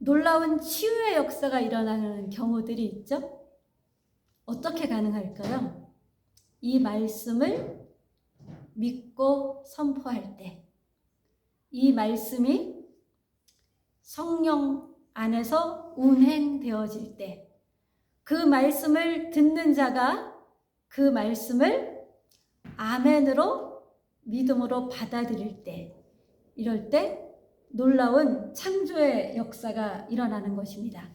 놀라운 치유의 역사가 일어나는 경우들이 있죠. 어떻게 가능할까요? 이 말씀을 믿고 선포할 때, 이 말씀이 성령 안에서 운행되어질 때, 그 말씀을 듣는 자가 그 말씀을 아멘으로 믿음으로 받아들일 때, 이럴 때 놀라운 창조의 역사가 일어나는 것입니다.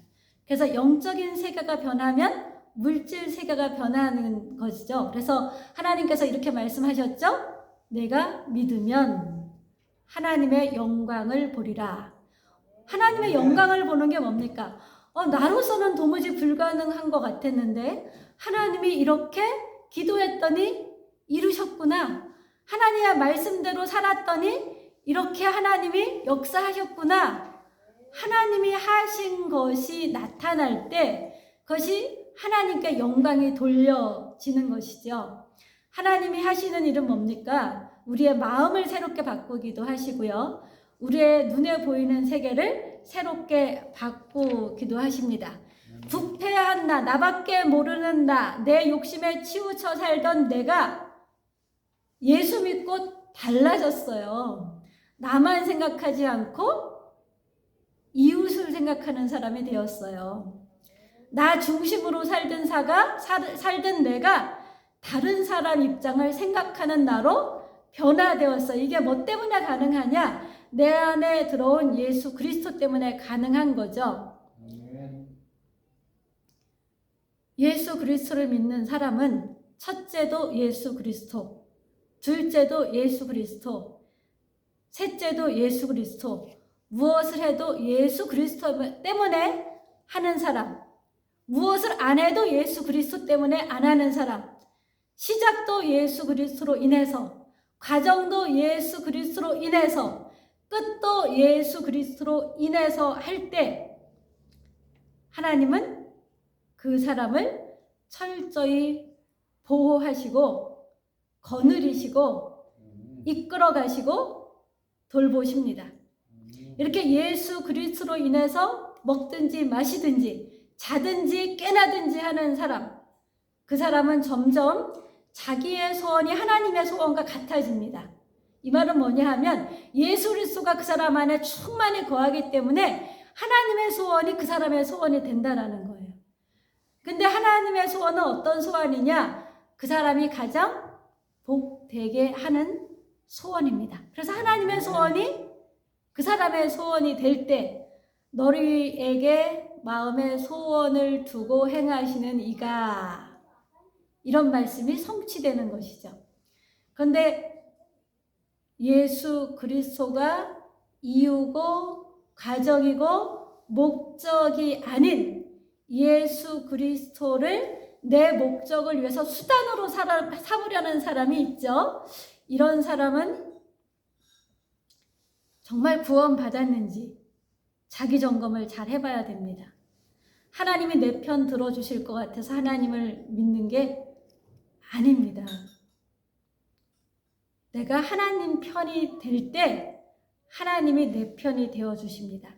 그래서 영적인 세계가 변하면 물질 세계가 변하는 것이죠. 그래서 하나님께서 이렇게 말씀하셨죠. 내가 믿으면 하나님의 영광을 보리라. 하나님의 영광을 보는 게 뭡니까? 나로서는 도무지 불가능한 것 같았는데 하나님이 이렇게 기도했더니 이루셨구나. 하나님의 말씀대로 살았더니 이렇게 하나님이 역사하셨구나. 하나님이 하신 것이 나타날 때 그것이 하나님께 영광이 돌려지는 것이죠. 하나님이 하시는 일은 뭡니까? 우리의 마음을 새롭게 바꾸기도 하시고요. 우리의 눈에 보이는 세계를 새롭게 바꾸기도 하십니다. 부패한 나, 나밖에 모르는 나, 내 욕심에 치우쳐 살던 내가 예수 믿고 달라졌어요. 나만 생각하지 않고 이웃을 생각하는 사람이 되었어요. 나 중심으로 살던 내가 다른 사람 입장을 생각하는 나로 변화되었어요. 이게 뭐 때문에 가능하냐? 내 안에 들어온 예수 그리스도 때문에 가능한 거죠. 예수 그리스도를 믿는 사람은 첫째도 예수 그리스도, 둘째도 예수 그리스도, 셋째도 예수 그리스도, 무엇을 해도 예수 그리스도 때문에 하는 사람, 무엇을 안 해도 예수 그리스도 때문에 안 하는 사람, 시작도 예수 그리스도로 인해서, 과정도 예수 그리스도로 인해서, 끝도 예수 그리스도로 인해서 할 때 하나님은 그 사람을 철저히 보호하시고 거느리시고 이끌어 가시고 돌보십니다. 이렇게 예수 그리스도로 인해서 먹든지 마시든지 자든지 깨나든지 하는 사람, 그 사람은 점점 자기의 소원이 하나님의 소원과 같아집니다. 이 말은 뭐냐 하면 예수 그리스도가 그 사람 안에 충만히 거하기 때문에 하나님의 소원이 그 사람의 소원이 된다는 거예요. 근데 하나님의 소원은 어떤 소원이냐? 그 사람이 가장 복되게 하는 소원입니다. 그래서 하나님의 소원이 그 사람의 소원이 될 때 너희에게 마음의 소원을 두고 행하시는 이가, 이런 말씀이 성취되는 것이죠. 그런데 예수 그리스도가 이유고 과정이고 목적이 아닌 예수 그리스도를 내 목적을 위해서 수단으로 삼으려는 사람이 있죠. 이런 사람은 정말 구원받았는지 자기 점검을 잘 해봐야 됩니다. 하나님이 내 편 들어주실 것 같아서 하나님을 믿는 게 아닙니다. 내가 하나님 편이 될 때 하나님이 내 편이 되어주십니다.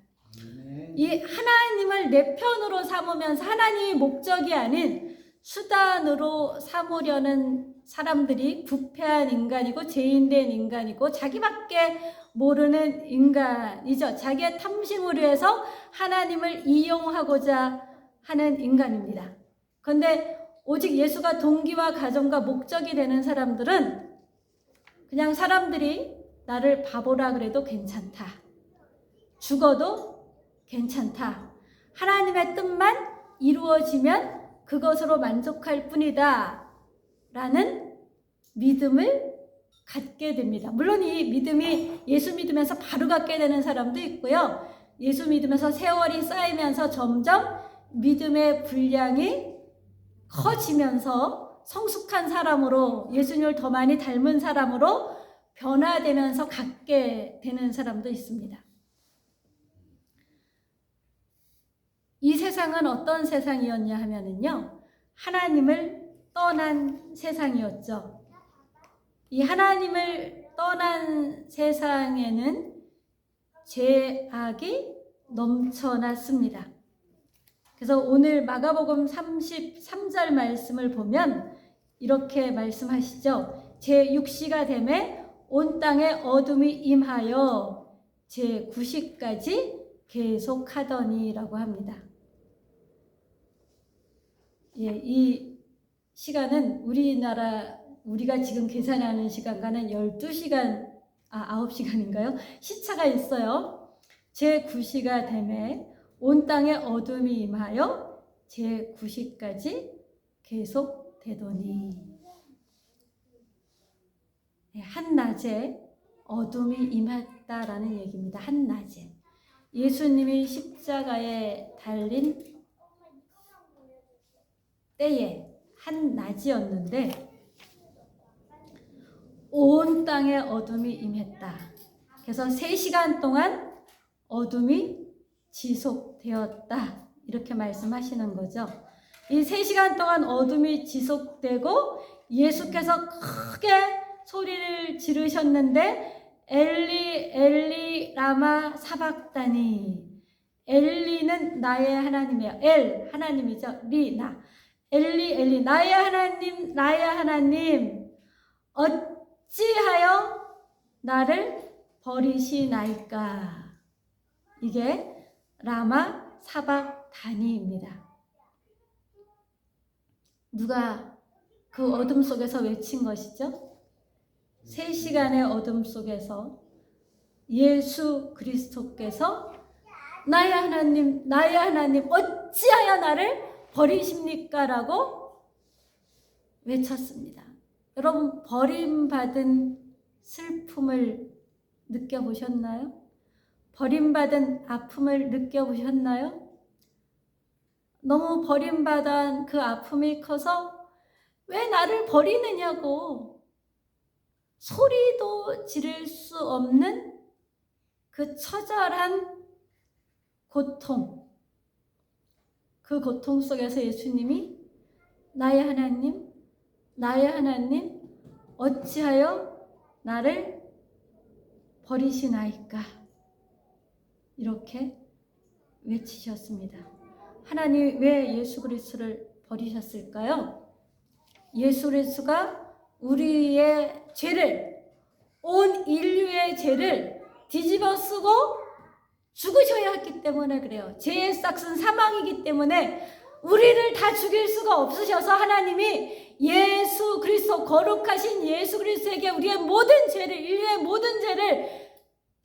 이 하나님을 내 편으로 삼으면서 하나님이 목적이 아닌 수단으로 삼으려는 사람들이 부패한 인간이고 죄인된 인간이고 자기밖에 모르는 인간이죠. 자기의 탐심을 위해서 하나님을 이용하고자 하는 인간입니다. 그런데 오직 예수가 동기와 가정과 목적이 되는 사람들은 그냥 사람들이 나를 바보라 그래도 괜찮다. 죽어도 괜찮다. 하나님의 뜻만 이루어지면 그것으로 만족할 뿐이다. 라는 믿음을 갖게 됩니다. 물론 이 믿음이 예수 믿으면서 바로 갖게 되는 사람도 있고요. 예수 믿으면서 세월이 쌓이면서 점점 믿음의 분량이 커지면서 성숙한 사람으로, 예수님을 더 많이 닮은 사람으로 변화되면서 갖게 되는 사람도 있습니다. 이 세상은 어떤 세상이었냐 하면은요, 하나님을 떠난 세상이었죠. 이 하나님을 떠난 세상에는 죄악이 넘쳐났습니다. 그래서 오늘 마가복음 33절 말씀을 보면 이렇게 말씀하시죠. 제6시가 되매 온 땅에 어둠이 임하여 제9시까지 계속하더니라고 합니다. 이 시간은 우리가 지금 계산하는 시간과는 12시간, 9시간인가요? 시차가 있어요. 제9시가 되매 온 땅에 어둠이 임하여 제9시까지 계속되더니, 한낮에 어둠이 임했다라는 얘기입니다. 한낮에. 예수님이 십자가에 달린 때에 한낮이었는데 온 땅에 어둠이 임했다. 그래서 3시간 동안 어둠이 지속되었다. 이렇게 말씀하시는 거죠. 이 3시간 동안 어둠이 지속되고 예수께서 크게 소리를 지르셨는데 엘리 엘리 라마 사박다니. 엘리는 나의 하나님이에요. 엘 하나님이죠. 리 나. 엘리 엘리 나의 하나님 나의 하나님 어찌하여 나를 버리시나이까. 이게 라마 사박다니입니다. 누가 그 어둠 속에서 외친 것이죠? 3시간의 어둠 속에서 예수 그리스도께서 나의 하나님 나의 하나님 어찌하여 나를 버리십니까? 라고 외쳤습니다. 여러분, 버림받은 슬픔을 느껴보셨나요? 버림받은 아픔을 느껴보셨나요? 너무 버림받은 그 아픔이 커서 왜 나를 버리느냐고 소리도 지를 수 없는 그 처절한 고통, 그 고통 속에서 예수님이 나의 하나님, 나의 하나님 어찌하여 나를 버리시나이까 이렇게 외치셨습니다. 하나님이 왜 예수 그리스도를 버리셨을까요? 예수 그리스도가 우리의 죄를, 온 인류의 죄를 뒤집어 쓰고 죽으셔야 했기 때문에 그래요. 죄의 싹은 사망이기 때문에 우리를 다 죽일 수가 없으셔서 하나님이 예수 그리스도, 거룩하신 예수 그리스도에게 우리의 모든 죄를, 인류의 모든 죄를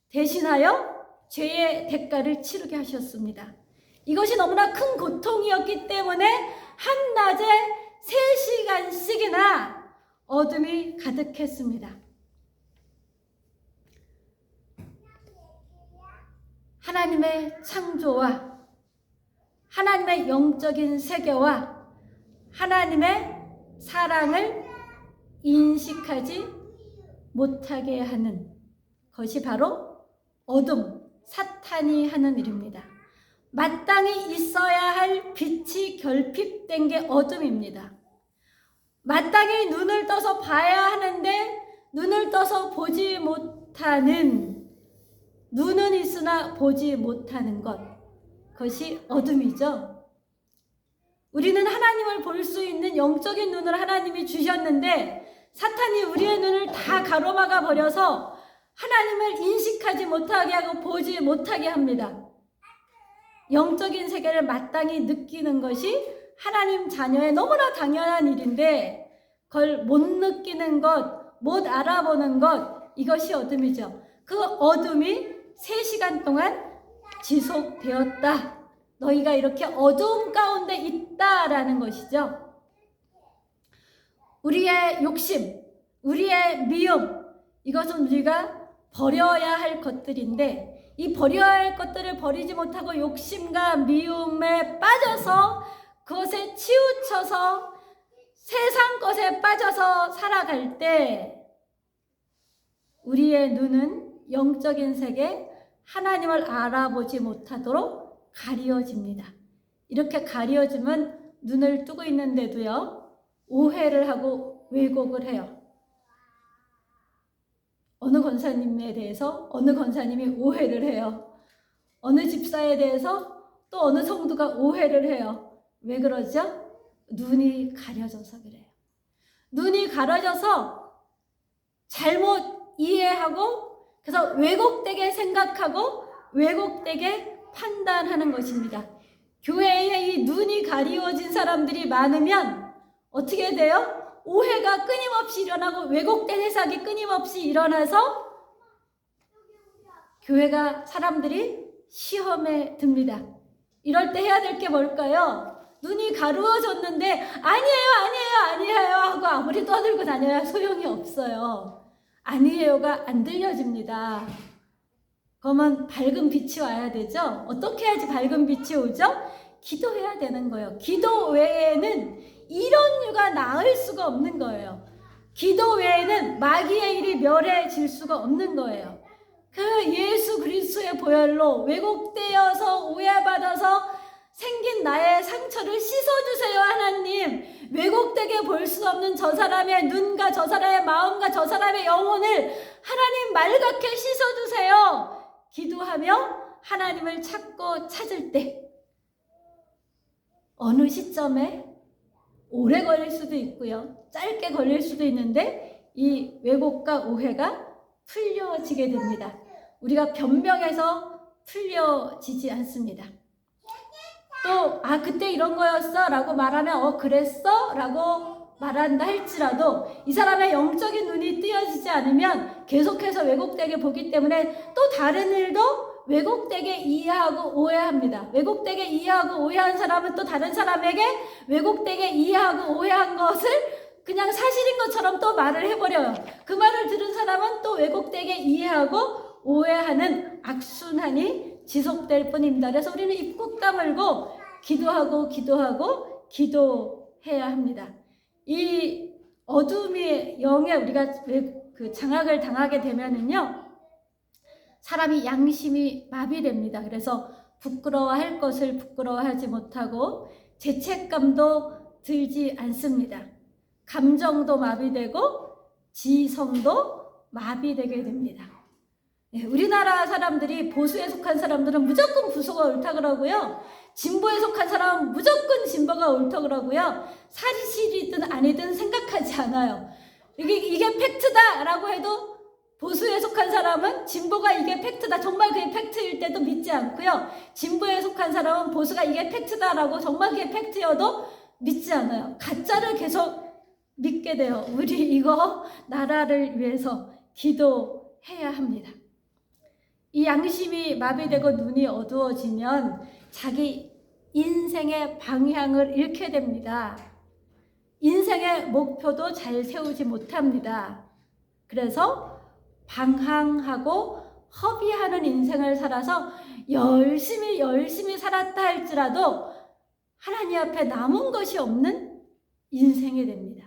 대신하여 죄의 대가를 치르게 하셨습니다. 이것이 너무나 큰 고통이었기 때문에 한낮에 3시간씩이나 어둠이 가득했습니다. 하나님의 창조와 하나님의 영적인 세계와 하나님의 사랑을 인식하지 못하게 하는 것이 바로 어둠, 사탄이 하는 일입니다. 마땅히 있어야 할 빛이 결핍된 게 어둠입니다. 마땅히 눈을 떠서 봐야 하는데 눈을 떠서 보지 못하는, 눈은 있으나 보지 못하는 것, 그것이 어둠이죠. 우리는 하나님을 볼 수 있는 영적인 눈을 하나님이 주셨는데 사탄이 우리의 눈을 다 가로막아 버려서 하나님을 인식하지 못하게 하고 보지 못하게 합니다. 영적인 세계를 마땅히 느끼는 것이 하나님 자녀의 너무나 당연한 일인데 그걸 못 느끼는 것, 못 알아보는 것, 이것이 어둠이죠. 그 어둠이 3시간 동안 지속되었다. 너희가 이렇게 어두움 가운데 있다라는 것이죠. 우리의 욕심, 우리의 미움, 이것은 우리가 버려야 할 것들인데 이 버려야 할 것들을 버리지 못하고 욕심과 미움에 빠져서 그것에 치우쳐서 세상 것에 빠져서 살아갈 때 우리의 눈은 영적인 세계, 하나님을 알아보지 못하도록 가려집니다. 이렇게 가려지면 눈을 뜨고 있는데도요, 오해를 하고 왜곡을 해요. 어느 권사님에 대해서 어느 권사님이 오해를 해요. 어느 집사에 대해서 또 어느 성도가 오해를 해요. 왜 그러죠? 눈이 가려져서 그래요. 눈이 가려져서 잘못 이해하고 그래서 왜곡되게 생각하고 왜곡되게 판단하는 것입니다. 교회에 이 눈이 가리워진 사람들이 많으면 어떻게 돼요? 오해가 끊임없이 일어나고 왜곡된 해석이 끊임없이 일어나서 교회가 사람들이 시험에 듭니다. 이럴 때 해야 될 게 뭘까요? 눈이 가루어졌는데 아니에요 하고 아무리 떠들고 다녀야 소용이 없어요. 아니에요가 안 들려집니다. 그러면 밝은 빛이 와야 되죠? 어떻게 해야지 밝은 빛이 오죠? 기도해야 되는 거예요. 기도 외에는 이런 유가 나을 수가 없는 거예요. 기도 외에는 마귀의 일이 멸해질 수가 없는 거예요. 그 예수 그리스도의 보혈로 왜곡되어서 오해받아서 생긴 나의 상처를 씻어주세요 하나님. 왜곡되게 볼 수 없는 저 사람의 눈과 저 사람의 마음과 저 사람의 영혼을 하나님 맑게 씻어주세요. 기도하며 하나님을 찾고 찾을 때 어느 시점에 오래 걸릴 수도 있고요. 짧게 걸릴 수도 있는데 이 왜곡과 오해가 풀려지게 됩니다. 우리가 변명해서 풀려지지 않습니다. 또 그때 이런 거였어 라고 말하면 그랬어? 라고 말한다 할지라도 이 사람의 영적인 눈이 뜨여지지 않으면 계속해서 왜곡되게 보기 때문에 또 다른 일도 왜곡되게 이해하고 오해합니다. 왜곡되게 이해하고 오해한 사람은 또 다른 사람에게 왜곡되게 이해하고 오해한 것을 그냥 사실인 것처럼 또 말을 해버려요. 그 말을 들은 사람은 또 왜곡되게 이해하고 오해하는 악순환이 지속될 뿐입니다. 그래서 우리는 입 꾹 다물고 기도해야 합니다. 이 어둠의 영에 우리가 그 장악을 당하게 되면은요, 사람이 양심이 마비됩니다. 그래서 부끄러워할 것을 부끄러워하지 못하고 죄책감도 들지 않습니다. 감정도 마비되고 지성도 마비되게 됩니다. 우리나라 사람들이 보수에 속한 사람들은 무조건 보수가 옳다 그러고요. 진보에 속한 사람은 무조건 진보가 옳다 그러고요. 사실이든 아니든 생각하지 않아요. 이게 팩트다라고 해도 보수에 속한 사람은 진보가 이게 팩트다, 정말 그게 팩트일 때도 믿지 않고요. 진보에 속한 사람은 보수가 이게 팩트다라고 정말 그게 팩트여도 믿지 않아요. 가짜를 계속 믿게 돼요. 우리 이거 나라를 위해서 기도해야 합니다. 이 양심이 마비되고 눈이 어두워지면 자기 인생의 방향을 잃게 됩니다. 인생의 목표도 잘 세우지 못합니다. 그래서 방황하고 허비하는 인생을 살아서 열심히 살았다 할지라도 하나님 앞에 남은 것이 없는 인생이 됩니다.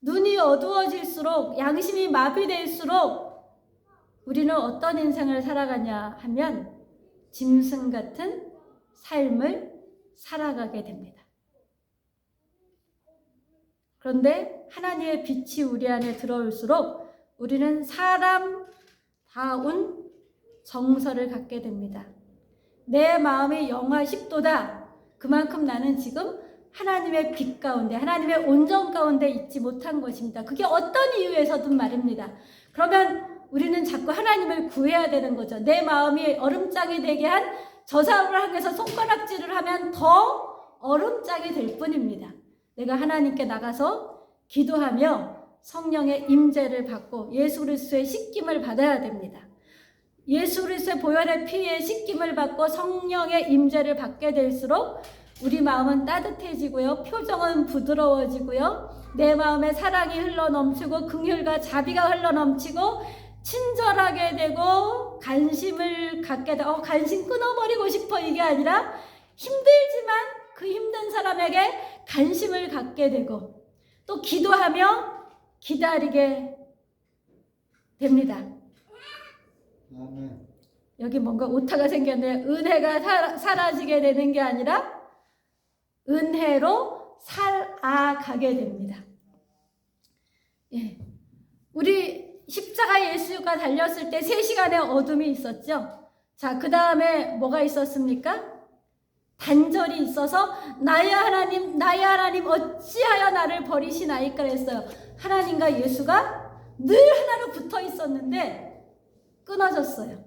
눈이 어두워질수록 양심이 마비될수록 우리는 어떤 인생을 살아가냐 하면 짐승 같은 삶을 살아가게 됩니다. 그런데 하나님의 빛이 우리 안에 들어올수록 우리는 사람다운 정서를 갖게 됩니다. 내 마음이 영하 10도다. 그만큼 나는 지금 하나님의 빛 가운데, 하나님의 온전 가운데 있지 못한 것입니다. 그게 어떤 이유에서든 말입니다. 그러면 우리는 자꾸 하나님을 구해야 되는 거죠. 내 마음이 얼음장이 되게 한 저 사람을 향해서 손가락질을 하면 더 얼음장이 될 뿐입니다. 내가 하나님께 나가서 기도하며 성령의 임재를 받고 예수 그리스도의 씻김을 받아야 됩니다. 예수 그리스도의 보혈의 피에 씻김을 받고 성령의 임재를 받게 될수록 우리 마음은 따뜻해지고요. 표정은 부드러워지고요. 내 마음에 사랑이 흘러넘치고 긍휼과 자비가 흘러넘치고 친절하게 되고 관심을 갖게 되고 관심 끊어버리고 싶어 이게 아니라 힘들지만 그 힘든 사람에게 관심을 갖게 되고 또 기도하며 기다리게 됩니다. 여기 뭔가 오타가 생겼네요. 은혜가 사라지게 되는 게 아니라 은혜로 살아가게 됩니다. 예. 우리 십자가 예수가 달렸을 때 3시간의 어둠이 있었죠. 자, 그 다음에 뭐가 있었습니까? 단절이 있어서 나의 하나님 어찌하여 나를 버리시나이까 했어요. 하나님과 예수가 늘 하나로 붙어 있었는데 끊어졌어요.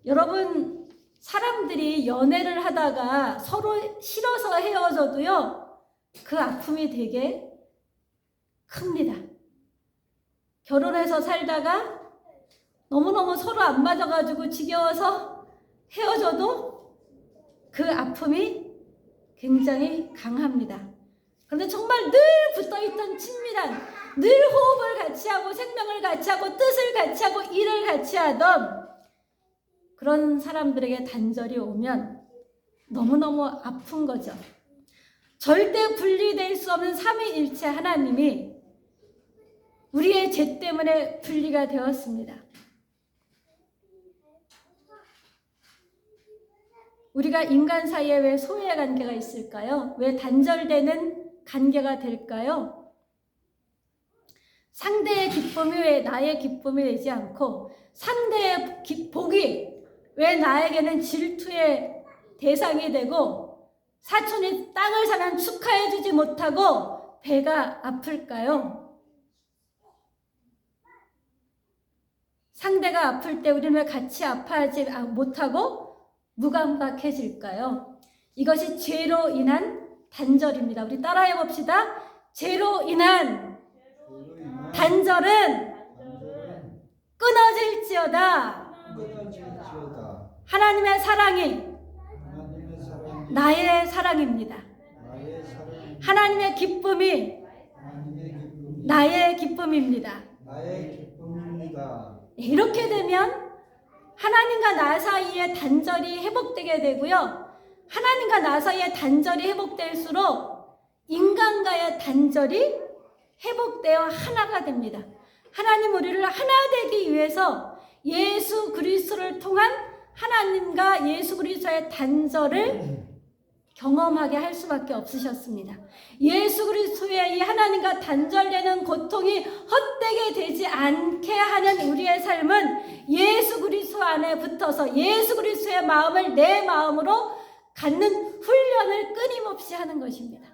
여러분, 사람들이 연애를 하다가 서로 싫어서 헤어져도요, 그 아픔이 되게 큽니다. 결혼해서 살다가 너무너무 서로 안 맞아가지고 지겨워서 헤어져도 그 아픔이 굉장히 강합니다. 그런데 정말 늘 붙어있던 친밀한, 늘 호흡을 같이 하고 생명을 같이 하고 뜻을 같이 하고 일을 같이 하던 그런 사람들에게 단절이 오면 너무너무 아픈 거죠. 절대 분리될 수 없는 삼위일체 하나님이 우리의 죄 때문에 분리가 되었습니다. 우리가 인간 사이에 왜 소외 관계가 있을까요? 왜 단절되는 관계가 될까요? 상대의 기쁨이 왜 나의 기쁨이 되지 않고, 상대의 복이 왜 나에게는 질투의 대상이 되고, 사촌이 땅을 사면 축하해주지 못하고 배가 아플까요? 상대가 아플 때 우리는 왜 같이 아파하지 못하고 무감각해질까요? 이것이 죄로 인한 단절입니다. 우리 따라해 봅시다. 죄로 인한 단절은 끊어질지어다. 하나님의 사랑이 나의 사랑입니다. 하나님의 기쁨이 나의 기쁨입니다. 이렇게 되면 하나님과 나 사이의 단절이 회복되게 되고요. 하나님과 나 사이의 단절이 회복될수록 인간과의 단절이 회복되어 하나가 됩니다. 하나님 우리를 하나 되기 위해서 예수 그리스도를 통한 하나님과 예수 그리스도의 단절을 경험하게 할 수밖에 없으셨습니다. 예수 그리스도의 이 하나님과 단절되는 고통이 헛되게 되지 않게 하는 우리의 삶은 예수 그리스도 안에 붙어서 예수 그리스도의 마음을 내 마음으로 갖는 훈련을 끊임없이 하는 것입니다.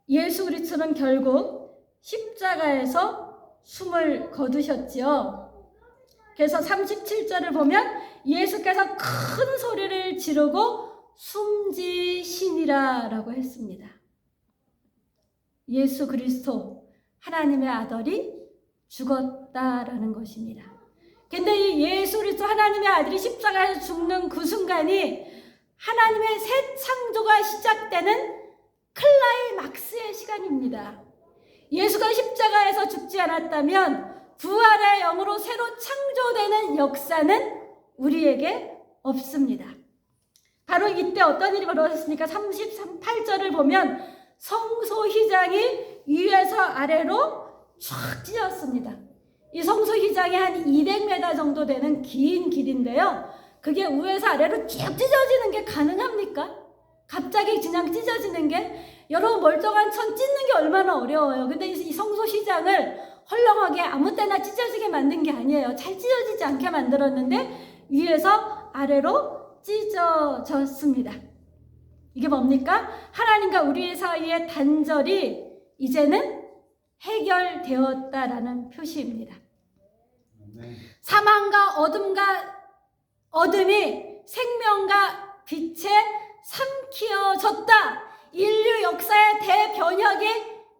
예수 그리스도는 결국 십자가에서 숨을 거두셨지요. 그래서 37절을 보면 예수께서 큰 소리를 지르고 숨지시니라 라고 했습니다. 예수 그리스도 하나님의 아들이 죽었다라는 것입니다. 근데 이 예수 그리스도 하나님의 아들이 십자가에서 죽는 그 순간이 하나님의 새 창조가 시작되는 클라이막스의 시간입니다. 예수가 십자가에서 죽지 않았다면 부활의 영으로 새로 창조되는 역사는 우리에게 없습니다. 바로 이때 어떤 일이 벌어졌습니까? 38절을 보면 성소휘장이 위에서 아래로 쫙 찢어졌습니다. 이 성소휘장이 한 200m 정도 되는 긴 길인데요. 그게 위에서 아래로 쭉 찢어지는 게 가능합니까? 갑자기 그냥 찢어지는 게, 여러분 멀쩡한 천 찢는 게 얼마나 어려워요. 근데 이 성소휘장을 헐렁하게 아무 때나 찢어지게 만든 게 아니에요. 잘 찢어지지 않게 만들었는데 위에서 아래로 찢어졌습니다. 이게 뭡니까? 하나님과 우리 사이의 단절이 이제는 해결되었다라는 표시입니다. 사망과 어둠이 생명과 빛에 삼키어졌다. 인류 역사의 대변혁이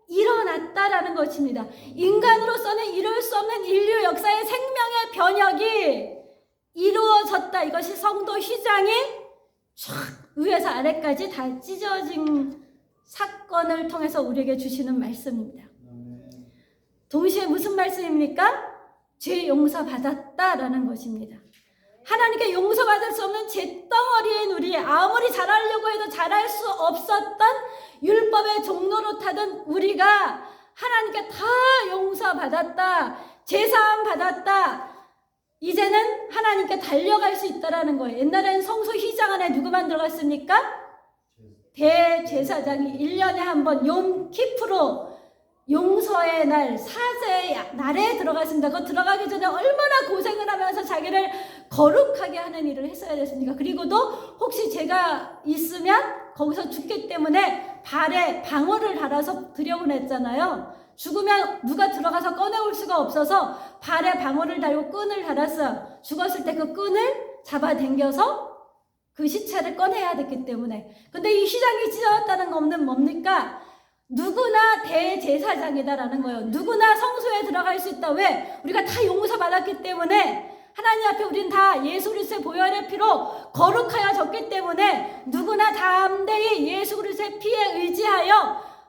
일어났다라는 것입니다. 인간으로서는 이룰 수 없는 인류 역사의 생명의 변혁이 이루어졌다. 이것이 성도 휘장이 쫙 위에서 아래까지 다 찢어진 사건을 통해서 우리에게 주시는 말씀입니다. 동시에 무슨 말씀입니까? 죄 용서받았다라는 것입니다. 하나님께 용서받을 수 없는 잿덩어리인 우리, 아무리 잘하려고 해도 잘할 수 없었던 율법의 종로로 타던 우리가 하나님께 다 용서받았다, 제사함 받았다, 이제는 하나님께 달려갈 수 있다라는 거예요. 옛날에는 성소 휘장 안에 누구만 들어갔습니까? 대제사장이 1년에 한 번 욤키프로 용서의 날, 사죄의 날에 들어갔습니다. 그 들어가기 전에 얼마나 고생을 하면서 자기를 거룩하게 하는 일을 했어야 됐으니까. 그리고도 혹시 제가 있으면 거기서 죽기 때문에 발에 방울을 달아서 들여보냈잖아요. 죽으면 누가 들어가서 꺼내올 수가 없어서 발에 방울을 달고 끈을 달았어요. 죽었을 때 그 끈을 잡아당겨서 그 시체를 꺼내야 됐기 때문에. 근데 이 휘장이 찢어졌다는 것은 뭡니까? 누구나 대제사장이다라는 거예요. 누구나 성소에 들어갈 수 있다. 왜? 우리가 다 용서 받았기 때문에, 하나님 앞에 우린 다 예수 그리스도의 보혈의 피로 거룩하여졌기 때문에 누구나 담대히 예수 그리스도의 피에 의지하여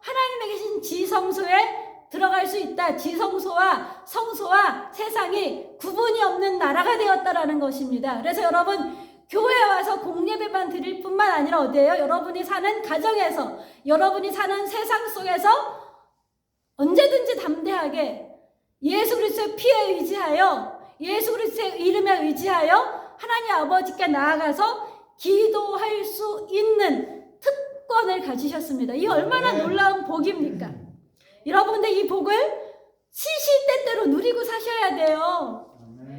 하나님의 계신 지성소에 들어갈 수 있다. 지성소와 성소와 세상이 구분이 없는 나라가 되었다라는 것입니다. 그래서 여러분, 교회에 와서 공예배만 드릴 뿐만 아니라 어디예요? 여러분이 사는 가정에서, 여러분이 사는 세상 속에서 언제든지 담대하게 예수 그리스도의 피에 의지하여, 예수 그리스도의 이름에 의지하여 하나님 아버지께 나아가서 기도할 수 있는 특권을 가지셨습니다. 이 얼마나 놀라운 복입니까? 여러분들 이 복을 시시때때로 누리고 사셔야 돼요.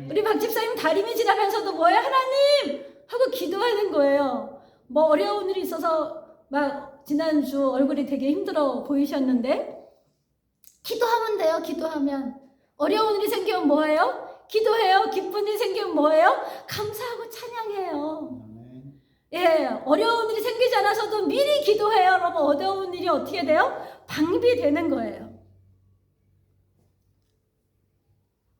우리 박 집사님 다림이 지나면서도 뭐예요? 하나님! 하고 기도하는 거예요. 뭐 어려운 일이 있어서 막 지난주 얼굴이 되게 힘들어 보이셨는데, 기도하면 돼요. 기도하면. 어려운 일이 생기면 뭐예요? 기도해요. 기쁜 일이 생기면 뭐예요? 감사하고 찬양해요. 예, 어려운 일이 생기지 않아서도 미리 기도해요. 여러분, 어려운 일이 어떻게 돼요? 방비되는 거예요.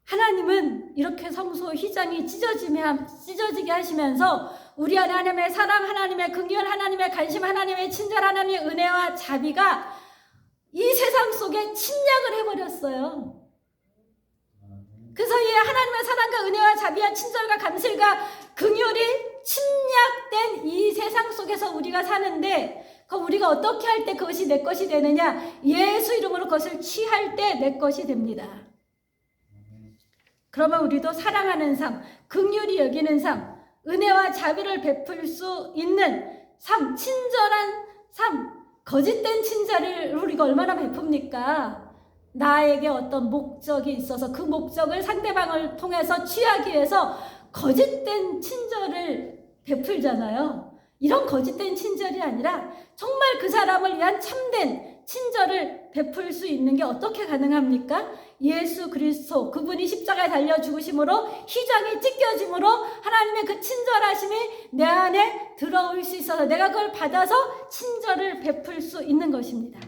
하나님은 이렇게 성소 휘장이 찢어지게 하시면서 우리 안에 하나님의 사랑, 하나님의 긍휼, 하나님의 관심, 하나님의 친절, 하나님의 은혜와 자비가 이 세상 속에 침략을 해버렸어요. 그래서 이 하나님의 사랑과 은혜와 자비와 친절과 감실과 긍휼이 침략된 이 세상 속에서 우리가 사는데, 그럼 우리가 어떻게 할 때 그것이 내 것이 되느냐? 예수 이름으로 그것을 취할 때 내 것이 됩니다. 그러면 우리도 사랑하는 삶, 긍휼히 여기는 삶, 은혜와 자비를 베풀 수 있는 삶, 친절한 삶, 거짓된 친절을 우리가 얼마나 베풉니까? 나에게 어떤 목적이 있어서 그 목적을 상대방을 통해서 취하기 위해서 거짓된 친절을 베풀잖아요. 이런 거짓된 친절이 아니라 정말 그 사람을 위한 참된 친절을 베풀 수 있는 게 어떻게 가능합니까? 예수 그리스도, 그분이 십자가에 달려 죽으심으로 휘장이 찢겨짐으로 하나님의 그 친절하심이 내 안에 들어올 수 있어서 내가 그걸 받아서 친절을 베풀 수 있는 것입니다.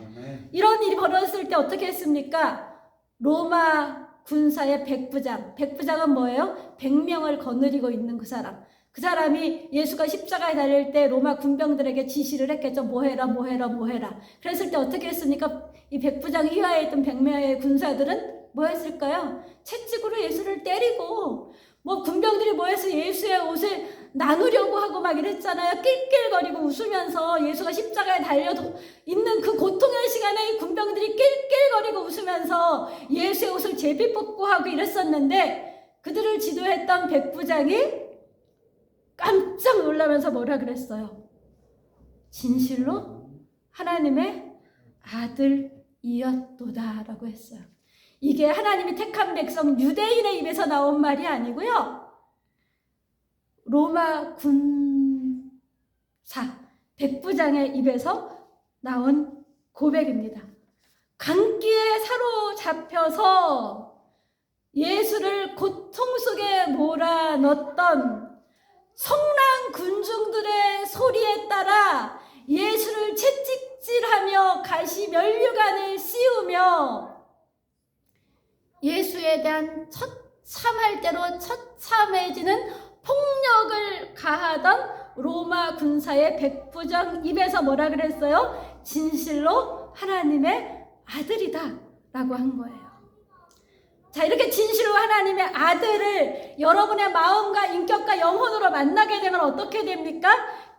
이런 일이 벌어졌을 때 어떻게 했습니까? 로마 군사의 백부장은 뭐예요? 100명을 거느리고 있는 그 사람. 그 사람이 예수가 십자가에 달릴 때 로마 군병들에게 지시를 했겠죠. 뭐 해라. 그랬을 때 어떻게 했습니까? 이 백부장 이하에 있던 100명의 군사들은 뭐 했을까요? 채찍으로 예수를 때리고, 뭐 군병들이 모여서 예수의 옷을 나누려고 하고 막 이랬잖아요. 낄낄거리고 웃으면서 예수가 십자가에 달려 있는 그 고통의 시간에 이 군병들이 낄낄거리고 웃으면서 예수의 옷을 제비 뽑고 하고 이랬었는데, 그들을 지도했던 백부장이 깜짝 놀라면서 뭐라 그랬어요? 진실로 하나님의 아들이었도다 라고 했어요. 이게 하나님이 택한 백성 유대인의 입에서 나온 말이 아니고요, 로마 군사 백부장의 입에서 나온 고백입니다. 광기에 사로잡혀서 예수를 고통 속에 몰아넣었던 성난 군중들의 소리에 따라 예수를 채찍질하며 가시 면류관을 씌우며 예수에 대한 처참할 대로 처참해지는 폭력을 가하던 로마 군사의 백부장 입에서 뭐라 그랬어요? 진실로 하나님의 아들이다 라고 한 거예요. 자, 이렇게 진실로 하나님의 아들을 여러분의 마음과 인격과 영혼으로 만나게 되면 어떻게 됩니까?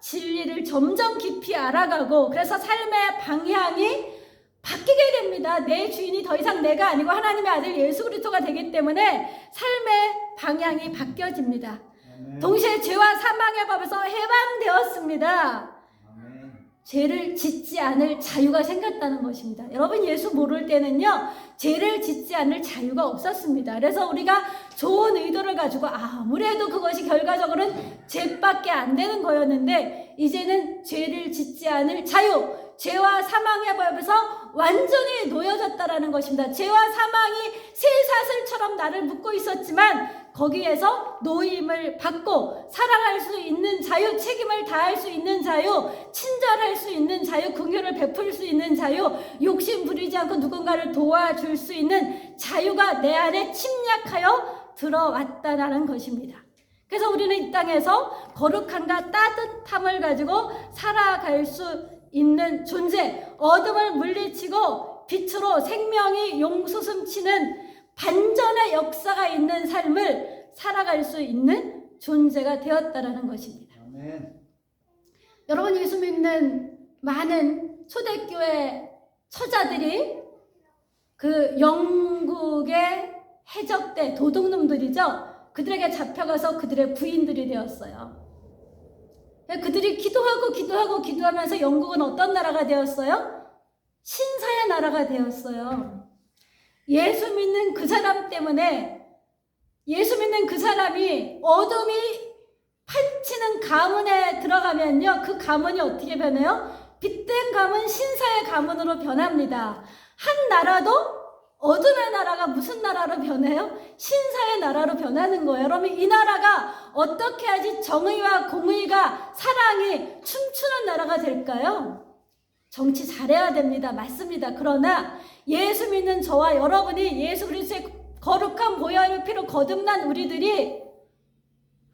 진리를 점점 깊이 알아가고, 그래서 삶의 방향이 바뀌게 됩니다. 내 주인이 더 이상 내가 아니고 하나님의 아들 예수 그리스도가 되기 때문에 삶의 방향이 바뀌어집니다. 동시에 죄와 사망의 법에서 해방되었습니다. 죄를 짓지 않을 자유가 생겼다는 것입니다. 여러분, 예수 모를 때는요, 죄를 짓지 않을 자유가 없었습니다. 그래서 우리가 좋은 의도를 가지고 아무래도 그것이 결과적으로는 죄밖에 안 되는 거였는데, 이제는 죄를 짓지 않을 자유, 죄와 사망의 법에서 완전히 놓여졌다라는 것입니다. 죄와 사망이 쇠사슬처럼 나를 묶고 있었지만 거기에서 노임을 받고 사랑할 수 있는 자유, 책임을 다할 수 있는 자유, 친절할 수 있는 자유, 긍휼을 베풀 수 있는 자유, 욕심 부리지 않고 누군가를 도와줄 수 있는 자유가 내 안에 침략하여 들어왔다는 것입니다. 그래서 우리는 이 땅에서 거룩함과 따뜻함을 가지고 살아갈 수 있는 존재, 어둠을 물리치고 빛으로 생명이 용수숨치는 반전의 역사가 있는 삶을 살아갈 수 있는 존재가 되었다라는 것입니다. 아멘. 여러분, 예수 믿는 많은 초대교회 처자들이 그 영국의 해적대 도둑놈들이죠. 그들에게 잡혀가서 그들의 부인들이 되었어요. 그들이 기도하면서 영국은 어떤 나라가 되었어요? 신사의 나라가 되었어요. 예수 믿는 그 사람 때문에, 예수 믿는 그 사람이 어둠이 판치는 가문에 들어가면요, 그 가문이 어떻게 변해요? 빛된 가문, 신사의 가문으로 변합니다. 한 나라도 어둠의 나라가 무슨 나라로 변해요? 신사의 나라로 변하는 거예요. 여러분, 이 나라가 어떻게 해야지 정의와 공의가, 사랑이 춤추는 나라가 될까요? 정치 잘해야 됩니다. 맞습니다. 그러나 예수 믿는 저와 여러분이 예수 그리스도의 거룩한 보혈의 피로 거듭난 우리들이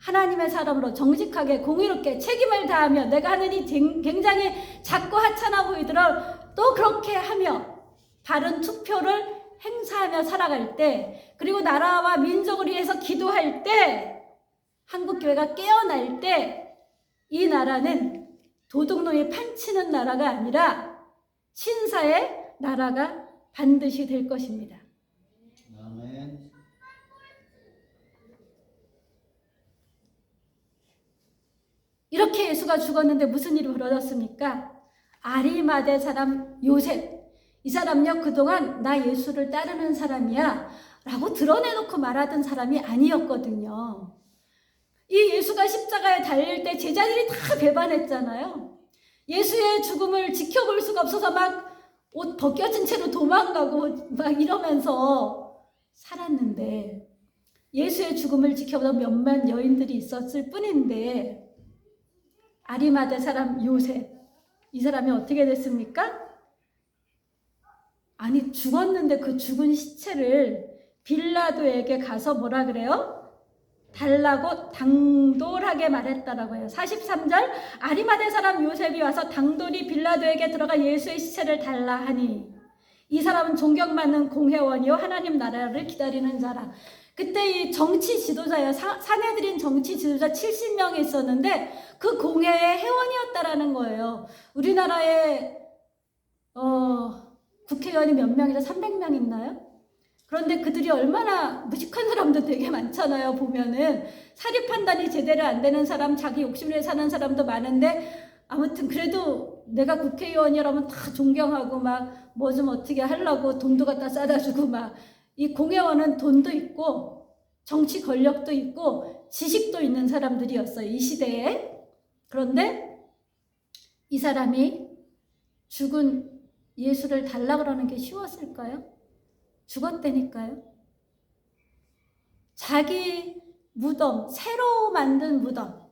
하나님의 사람으로 정직하게 공의롭게 책임을 다하며, 내가 하는 이 굉장히 작고 하찮아 보이더라도 그렇게 하며 바른 투표를 행사하며 살아갈 때, 그리고 나라와 민족을 위해서 기도할 때, 한국교회가 깨어날 때, 이 나라는 도둑놈이 판치는 나라가 아니라 신사의 나라가 반드시 될 것입니다. 아멘. 이렇게 예수가 죽었는데 무슨 일이 벌어졌습니까? 아리마대 사람 요셉, 이 사람요, 그동안 나 예수를 따르는 사람이야 라고 드러내놓고 말하던 사람이 아니었거든요. 이 예수가 십자가에 달릴 때 제자들이 다 배반했잖아요. 예수의 죽음을 지켜볼 수가 없어서 막 옷 벗겨진 채로 도망가고 막 이러면서 살았는데, 예수의 죽음을 지켜보던 몇몇 여인들이 있었을 뿐인데, 아리마대 사람 요셉, 이 사람이 어떻게 됐습니까? 아니, 죽었는데 그 죽은 시체를 빌라도에게 가서 뭐라 그래요? 달라고 당돌하게 말했다라고 해요. 43절, 아리마대 사람 요셉이 와서 당돌이 빌라도에게 들어가 예수의 시체를 달라 하니, 이 사람은 존경받는 공회원이요 하나님 나라를 기다리는 자라. 그때 이 정치 지도자예요. 사내들인 정치 지도자 70명이 있었는데 그 공회의 회원이었다라는 거예요. 우리나라에 국회의원이 몇 명이죠? 300명 있나요? 그런데 그들이 얼마나 무식한 사람도 되게 많잖아요. 보면은 사리 판단이 제대로 안 되는 사람, 자기 욕심을 사는 사람도 많은데, 아무튼 그래도 내가 국회의원이라면 다 존경하고 막 뭐 좀 어떻게 하려고 돈도 갖다 싸다 주고, 막 이 공회원은 돈도 있고 정치 권력도 있고 지식도 있는 사람들이었어요, 이 시대에. 그런데 이 사람이 죽은 예수를 달라 그러는 게 쉬웠을까요? 죽었다니까요. 자기 무덤, 새로 만든 무덤.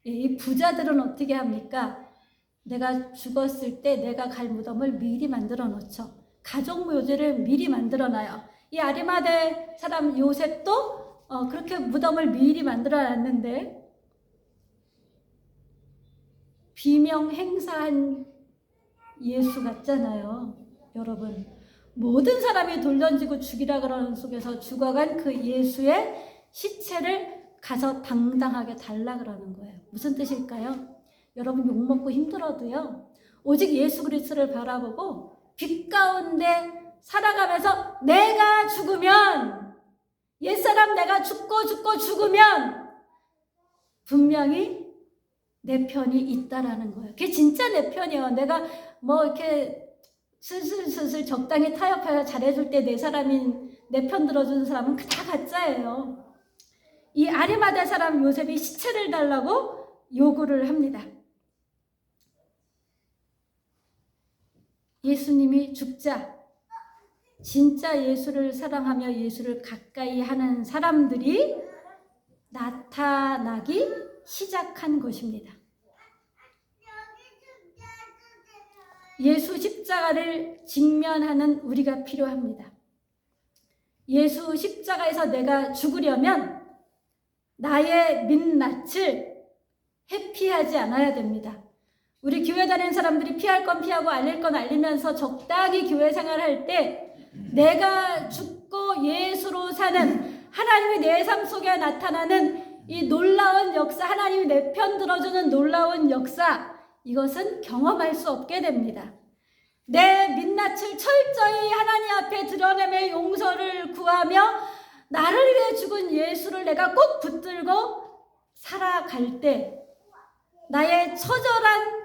이 부자들은 어떻게 합니까? 내가 죽었을 때 내가 갈 무덤을 미리 만들어 놓죠. 가족 묘지를 미리 만들어 놔요. 이 아리마대 사람 요셉도 그렇게 무덤을 미리 만들어 놨는데, 비명 행사한 예수 같잖아요. 여러분, 모든 사람이 돌 던지고 죽이라 그러는 속에서 죽어간 그 예수의 시체를 가서 당당하게 달라 그러는 거예요. 무슨 뜻일까요? 여러분, 욕먹고 힘들어도요, 오직 예수 그리스도를 바라보고 빛 가운데 살아가면서 내가 죽으면, 옛사람 내가 죽고 죽으면 분명히 내 편이 있다라는 거예요. 그게 진짜 내 편이에요. 내가 뭐 이렇게 슬슬 적당히 타협해서 잘해줄 때 내 사람인, 내 편 들어주는 사람은 다 가짜예요. 이 아리마다 사람 요셉이 시체를 달라고 요구를 합니다. 예수님이 죽자 진짜 예수를 사랑하며 예수를 가까이 하는 사람들이 나타나기 시작한 것입니다. 예수 십자가를 직면하는 우리가 필요합니다. 예수 십자가에서 내가 죽으려면 나의 민낯을 회피하지 않아야 됩니다. 우리 교회 다니는 사람들이 피할 건 피하고 알릴 건 알리면서 적당히 교회 생활할 때 내가 죽고 예수로 사는 하나님이 내 삶 속에 나타나는 이 놀라운 역사, 하나님이 내 편 들어주는 놀라운 역사, 이것은 경험할 수 없게 됩니다. 내 민낯을 철저히 하나님 앞에 드러내며 용서를 구하며 나를 위해 죽은 예수를 내가 꼭 붙들고 살아갈 때 나의 처절한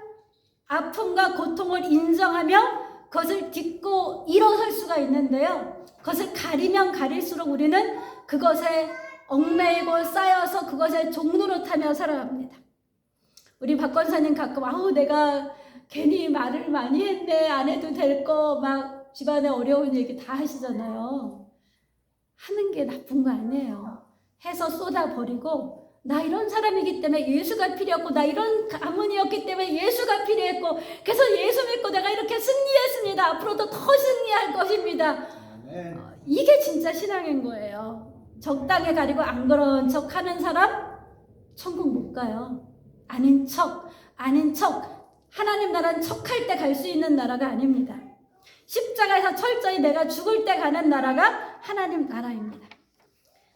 아픔과 고통을 인정하며 그것을 딛고 일어설 수가 있는데요. 그것을 가리면 가릴수록 우리는 그것에 얽매이고 쌓여서 그것에 종노릇하며 살아갑니다. 우리 박 권사님 가끔 내가 괜히 말을 많이 했네, 안 해도 될 거 막 집안에 어려운 얘기 다 하시잖아요. 하는 게 나쁜 거 아니에요. 해서 쏟아버리고 나 이런 사람이기 때문에 예수가 필요했고 나 이런 가문이었기 때문에 예수가 필요했고 그래서 예수 믿고 내가 이렇게 승리했습니다. 앞으로도 더 승리할 것입니다. 아멘. 이게 진짜 신앙인 거예요. 적당히 가리고 안 그런 척 하는 사람 천국 못 가요. 아닌 척 하나님 나라는 척할 때 갈 수 있는 나라가 아닙니다. 십자가에서 철저히 내가 죽을 때 가는 나라가 하나님 나라입니다.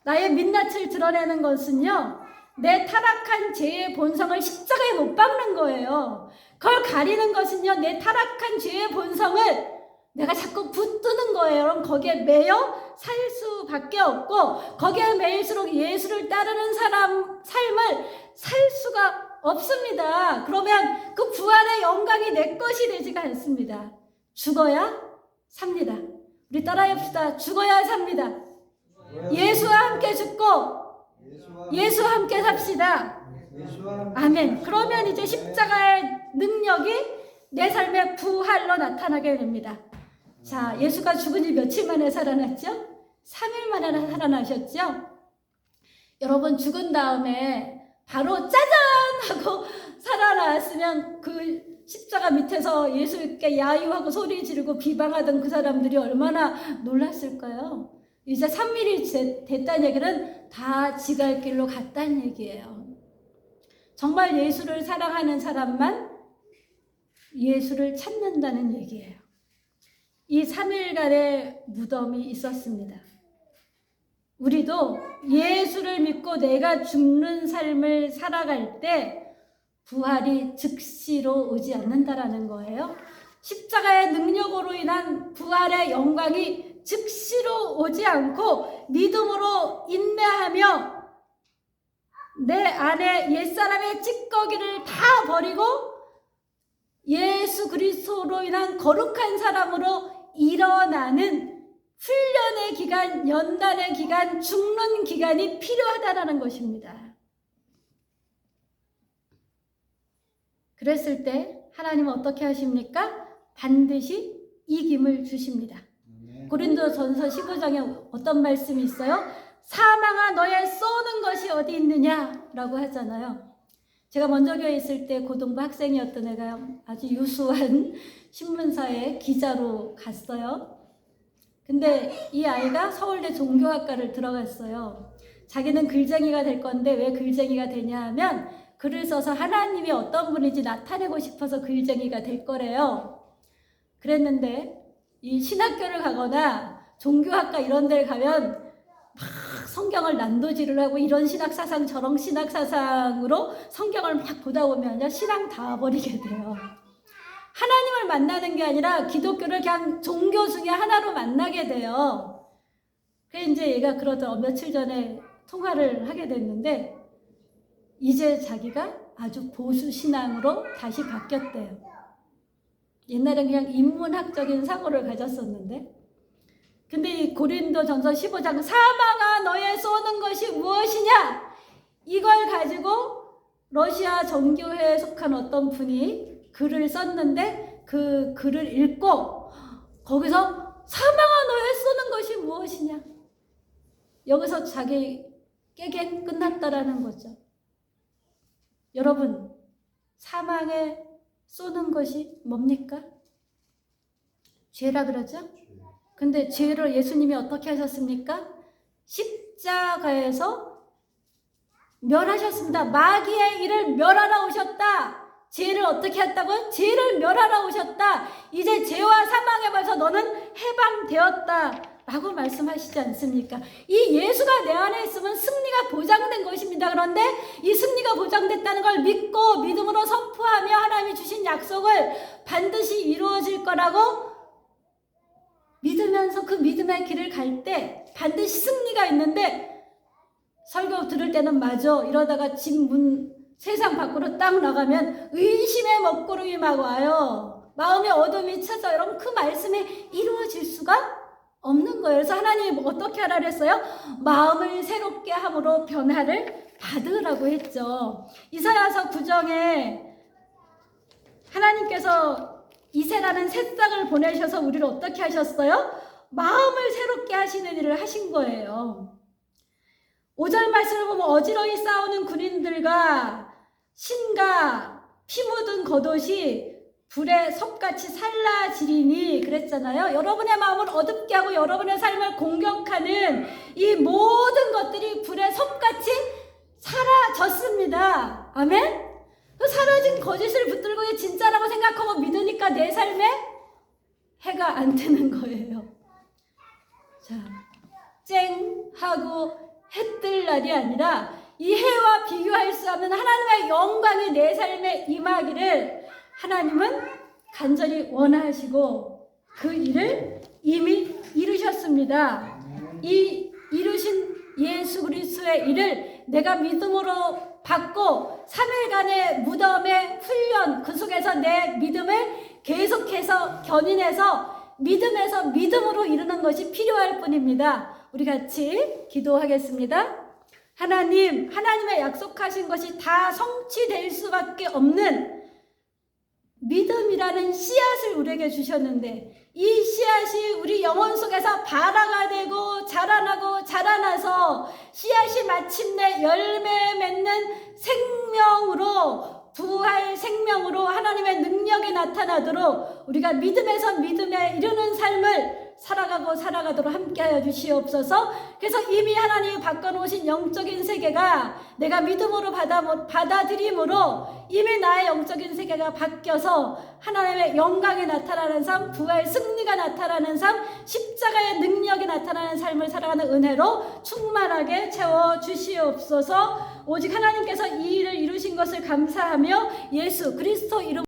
나의 민낯을 드러내는 것은요, 내 타락한 죄의 본성을 십자가에 못 박는 거예요. 그걸 가리는 것은요, 내 타락한 죄의 본성을 내가 자꾸 붙드는 거예요. 그럼 거기에 매여 살 수밖에 없고 거기에 매일수록 예수를 따르는 사람 삶을 살 수가 없습니다. 그러면 그 부활의 영광이 내 것이 되지가 않습니다. 죽어야 삽니다. 우리 따라해봅시다. 죽어야 삽니다. 예수와 함께 죽고 예수와 함께 삽시다. 아멘. 그러면 이제 십자가의 능력이 내 삶의 부활로 나타나게 됩니다. 자, 예수가 죽은 지 며칠 만에 살아났죠? 3일 만에 살아나셨죠? 여러분, 죽은 다음에 바로 짜잔 하고 살아났으면 그 십자가 밑에서 예수께 야유하고 소리 지르고 비방하던 그 사람들이 얼마나 놀랐을까요? 이제 3일이 됐다는 얘기는 다 지갈 길로 갔다는 얘기예요. 정말 예수를 사랑하는 사람만 예수를 찾는다는 얘기예요. 이 3일간의 무덤이 있었습니다. 우리도 예수를 믿고 내가 죽는 삶을 살아갈 때 부활이 즉시로 오지 않는다라는 거예요. 십자가의 능력으로 인한 부활의 영광이 즉시로 오지 않고 믿음으로 인내하며 내 안에 옛사람의 찌꺼기를 다 버리고 예수 그리스도로 인한 거룩한 사람으로 일어나는 훈련의 기간, 연단의 기간, 죽는 기간이 필요하다는 것입니다. 그랬을 때 하나님은 어떻게 하십니까? 반드시 이김을 주십니다. 고린도전서 15장에 어떤 말씀이 있어요? 사망아 너의 쏘는 것이 어디 있느냐라고 하잖아요. 제가 먼저 교회에 있을 때 고등부 학생이었던 애가 아주 유수한 신문사에 기자로 갔어요. 근데 이 아이가 서울대 종교학과를 들어갔어요. 자기는 글쟁이가 될 건데 왜 글쟁이가 되냐 하면 글을 써서 하나님이 어떤 분인지 나타내고 싶어서 글쟁이가 될 거래요. 그랬는데 이 신학교를 가거나 종교학과 이런 데를 가면 막 성경을 난도질을 하고 이런 신학사상 저런 신학사상으로 성경을 막 보다 보면 신앙 다 버리게 돼요. 하나님을 만나는 게 아니라 기독교를 그냥 종교 중에 하나로 만나게 돼요. 그래서 이제 얘가 그러던 며칠 전에 통화를 하게 됐는데 이제 자기가 아주 보수 신앙으로 다시 바뀌었대요. 옛날엔 그냥 인문학적인 사고를 가졌었는데, 근데 이 고린도전서 15장 사망아 너의 쏘는 것이 무엇이냐, 이걸 가지고 러시아 정교회에 속한 어떤 분이 글을 썼는데, 그 글을 읽고 거기서 사망아 너의 쏘는 것이 무엇이냐, 여기서 자기 깨갱 끝났다라는 거죠. 여러분, 사망에 쏘는 것이 뭡니까? 죄라 그러죠? 근데 죄를 예수님이 어떻게 하셨습니까? 십자가에서 멸하셨습니다. 마귀의 일을 멸하러 오셨다. 죄를 어떻게 했다고요? 죄를 멸하러 오셨다. 이제 죄와 사망의 벌써 너는 해방되었다 라고 말씀하시지 않습니까? 이 예수가 내 안에 있으면 승리가 보장된 것입니다. 그런데 이 승리가 보장됐다는 걸 믿고 믿음으로 선포하며 하나님이 주신 약속을 반드시 이루어질 거라고 믿으면서 그 믿음의 길을 갈 때 반드시 승리가 있는데, 설교 들을 때는 맞아, 이러다가 집 문 세상 밖으로 딱 나가면 의심의 먹구름이 막 와요. 마음의 어둠이 찾아. 여러분, 그 말씀이 이루어질 수가 없는 거예요. 그래서 하나님이 어떻게 하라 그랬어요? 마음을 새롭게 함으로 변화를 받으라고 했죠. 이사야서 9장에 하나님께서 이새라는 새싹을 보내셔서 우리를 어떻게 하셨어요? 마음을 새롭게 하시는 일을 하신 거예요. 5절 말씀을 보면 어지러이 싸우는 군인들과 신과 피 묻은 겉옷이 불에 섭같이 살라지리니 그랬잖아요. 여러분의 마음을 어둡게 하고 여러분의 삶을 공격하는 이 모든 것들이 불에 섭같이 사라졌습니다. 아멘? 그 사라진 거짓을 붙들고 이게 진짜라고 생각하고 믿으니까 내 삶에 해가 안 뜨는 거예요. 자, 쨍 하고 해 뜰 날이 아니라 이 해와 비교할 수 없는 하나님의 영광이 내 삶에 임하기를 하나님은 간절히 원하시고 그 일을 이미 이루셨습니다. 이 이루신 예수 그리스도의 일을 내가 믿음으로 받고 3일간의 무덤의 훈련, 그 속에서 내 믿음을 계속해서 견인해서 믿음에서 믿음으로 이루는 것이 필요할 뿐입니다. 우리 같이 기도하겠습니다. 하나님, 하나님의 약속하신 것이 다 성취될 수밖에 없는 믿음이라는 씨앗을 우리에게 주셨는데, 이 씨앗이 우리 영혼 속에서 발화가 되고 자라나고 자라나서 씨앗이 마침내 열매 맺는 생명으로, 부활 생명으로 하나님의 능력이 나타나도록 우리가 믿음에서 믿음에 이르는 삶을 살아가도록 함께하여 주시옵소서. 그래서 이미 하나님이 바꿔놓으신 영적인 세계가 내가 믿음으로 받아들임으로 이미 나의 영적인 세계가 바뀌어서 하나님의 영광이 나타나는 삶, 부활 승리가 나타나는 삶, 십자가의 능력이 나타나는 삶을 살아가는 은혜로 충만하게 채워 주시옵소서. 오직 하나님께서 이 일을 이루신 것을 감사하며 예수 그리스도 이름